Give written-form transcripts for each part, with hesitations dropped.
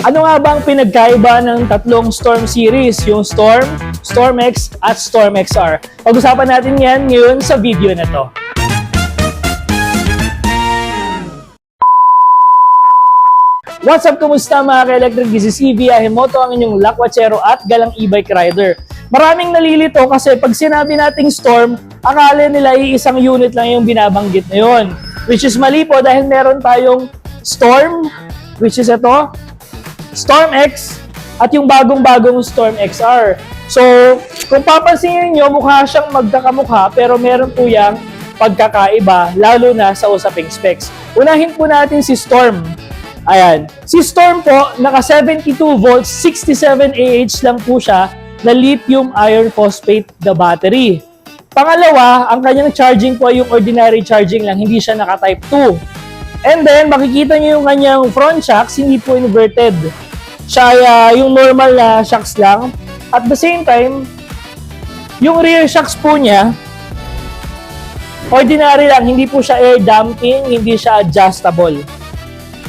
Ano nga ba ang pinagkaiba ng tatlong Storm series? Yung Storm, Storm X, at Storm XR. Pag-usapan natin yan ngayon sa video na to. What's up? Kumusta mga ka-electric? This is EV Ahimoto, ang inyong lakwachero at galang e-bike rider. Maraming nalilito kasi pag sinabi nating Storm, akala nila iisang unit lang yung binabanggit na yun. Which is mali po dahil meron tayong Storm, which is ito, Storm X, at yung bagong-bagong Storm XR. So, kung papansinin nyo, mukha siyang magkakamukha pero meron po yung pagkakaiba, lalo na sa usaping specs. Unahin po natin si Storm. Ayan. Si Storm po, naka 72 volts, 67 Ah lang po siya na lithium iron phosphate na battery. Pangalawa, ang kanyang charging po ay yung ordinary charging lang, hindi siya naka type 2. And then, makikita nyo yung kanyang front shocks, hindi po inverted. Siya yung normal na shocks lang. At the same time, yung rear shocks po niya, ordinary lang, hindi po siya air damping, hindi siya adjustable.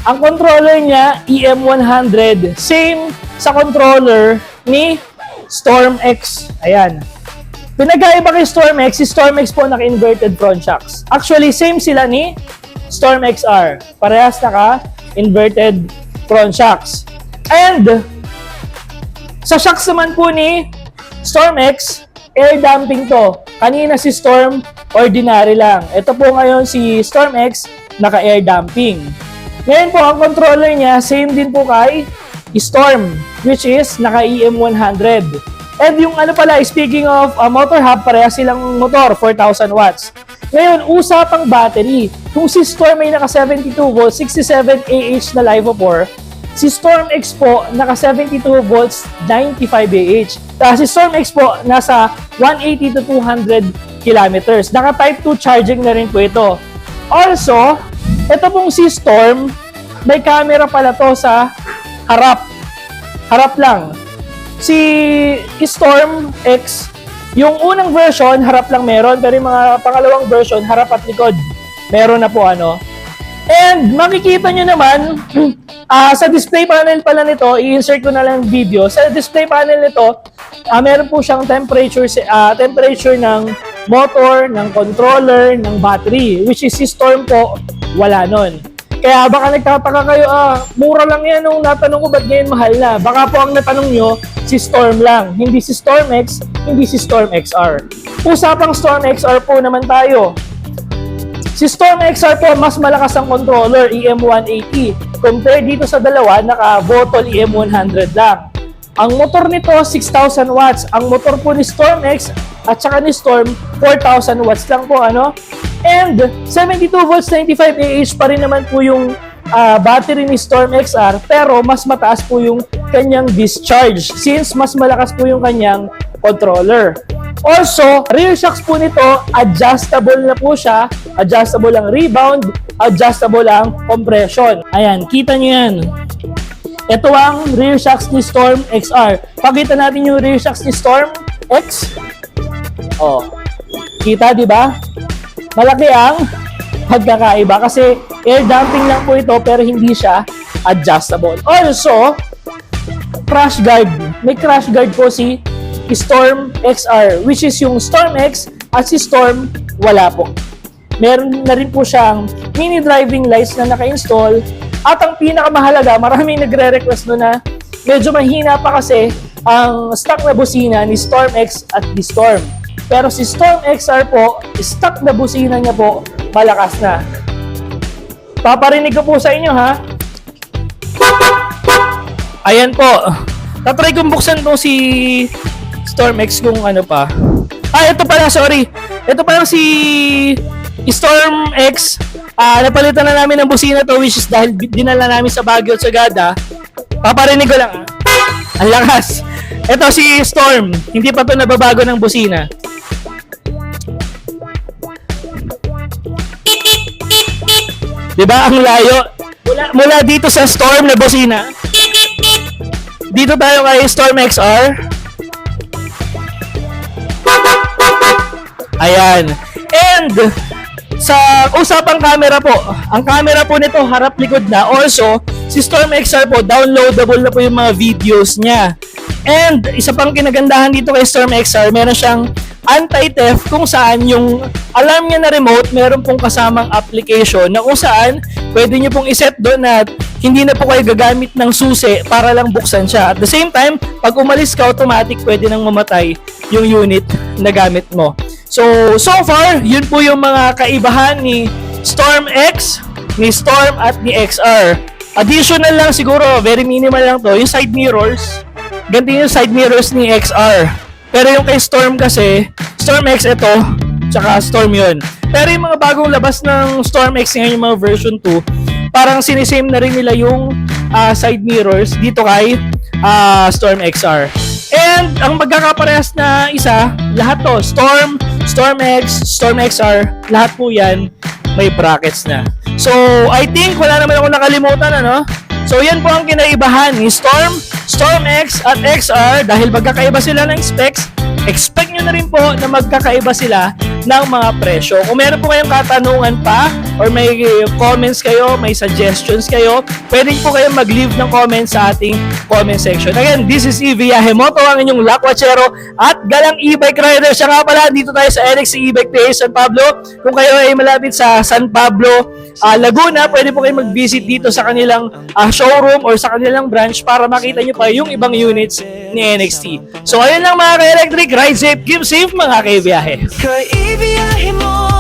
Ang controller niya, EM100, same sa controller ni Storm X. Ayan. Pinagkaiba kay Storm X, si Storm X po naka-inverted front shocks. Actually, same sila ni Storm XR. Parehas naka-inverted front shocks. And, sa shocks naman po ni Storm X, air damping to. Kanina si Storm, ordinary lang. Ito po ngayon si Storm X, naka-air damping. Ngayon po, ang controller niya, same din po kay Storm, which is naka-EM100. And yung ano pala, speaking of motor hub, pareha silang motor, 4,000 watts. Ngayon, usapang battery. Kung si Storm ay naka 72 volts, 67 Ah na LiFePO4, si Storm X po, naka 72 volts, 95 Ah. Tapos si Storm X po, nasa 180 to 200 kilometers. Naka Type 2 charging na rin po ito. Also, ito pong si Storm, may camera pala to sa harap. Harap lang. Si Storm X, yung unang version, harap lang meron. Pero yung mga pangalawang version, harap at likod, meron na po ano. And makikita nyo naman, sa display panel pala nito, i-insert ko na lang video. Sa display panel nito, meron po siyang temperature ng motor, ng controller, ng battery. Which is si Storm po, wala nun. Kaya baka nagtataka kayo, mura lang yan nung natanong ko, ba't ngayon mahal na? Baka po ang natanong nyo, si Storm lang. Hindi si Storm X, hindi si Storm XR. Usapang Storm XR po naman tayo. Si Storm XR po, mas malakas ang controller, EM180. Compared dito sa dalawa, naka-Votol EM100 lang. Ang motor nito, 6,000 watts. Ang motor po ni Storm X at saka ni Storm, 4,000 watts lang po, ano? And 72 volts, 95 Ah pa rin naman po yung battery ni Storm XR, pero mas mataas po yung kanyang discharge since mas malakas po yung kanyang controller. Also, rear shocks po nito, adjustable na po siya. Adjustable ang rebound, adjustable ang compression. Ayan, kita nyo yan. Ito ang rear shocks ni Storm XR. Pakita natin yung rear shocks ni Storm X. Oh, kita, di ba? Malaki ang pagkakaiba kasi air damping lang po ito pero hindi siya adjustable. Also, crash guard. May crash guard po si Storm XR, which is yung Storm X at si Storm wala po. Meron na rin po siyang mini driving lights na naka-install. At ang pinakamahalaga, maraming nagre-request no na medyo mahina pa kasi ang stock na busina ni Storm X at ni Storm. Pero si Storm XR po, stock na busina niya po, malakas na. Paparinig ko po sa inyo ha. Ayan po. Tatry kong buksan itong si Storm X kung ano pa. Ito pala, sorry. Ito pala si Storm X. Napalitan na namin ng busina to, which is dahil dinala namin sa Baguio at Sagada. Paparinig ko lang. Ang lakas. Ito si Storm. Hindi pa to nababago ng busina. Diba? Ang layo. Mula dito sa Storm na busina. Dito tayo kay Storm XR. Ayan. And sa usapang camera po, ang camera po nito harap likod na. Also, si Storm XR po, downloadable na po yung mga videos niya. And isa pang kinagandahan dito kay Storm XR, meron siyang anti-theft kung saan yung alarm niya na remote, meron pong kasamang application na kung saan pwede niyo pong iset doon na hindi na po kayo gagamit ng susi para lang buksan siya. At the same time, pag umalis ka, automatic pwede nang mamatay yung unit na gamit mo. So far, yun po yung mga kaibahan ni Storm X, ni Storm at ni XR. Additional lang siguro, very minimal lang to, yung side mirrors. Ganti yung side mirrors ni XR. Pero yung kay Storm kasi, Storm X ito, tsaka Storm yun. Pero yung mga bagong labas ng Storm X ngayon, yung mga version 2, parang sinisame na rin nila yung side mirrors dito kay Storm XR. And ang magkakaparehas na isa, lahat to, Storm, Storm X, Storm XR, lahat po yan may brackets na. So, I think wala naman ako nakalimutan, ano? So, yan po ang kinaibahan ni Storm, Storm X at XR. Dahil magkakaiba sila ng specs, expect nyo na rin po na magkakaiba sila ng mga presyo. Kung meron po kayong katanungan pa or may comments kayo, may suggestions kayo, pwede po kayong mag-leave ng comments sa ating comment section. Again, this is Evie Yahemoto, ang inyong lakwachero at galang e-bike rider. Siya nga pala, dito tayo sa NXT E-Bike PH San Pablo. Kung kayo ay malapit sa San Pablo, Laguna, pwede po kayo mag-visit dito sa kanilang showroom or sa kanilang branch para makita nyo pa yung ibang units ni NXT. So ayun lang mga ka-electric, ride safe, keep safe mga kaibiyahe. Kaibiyahe mo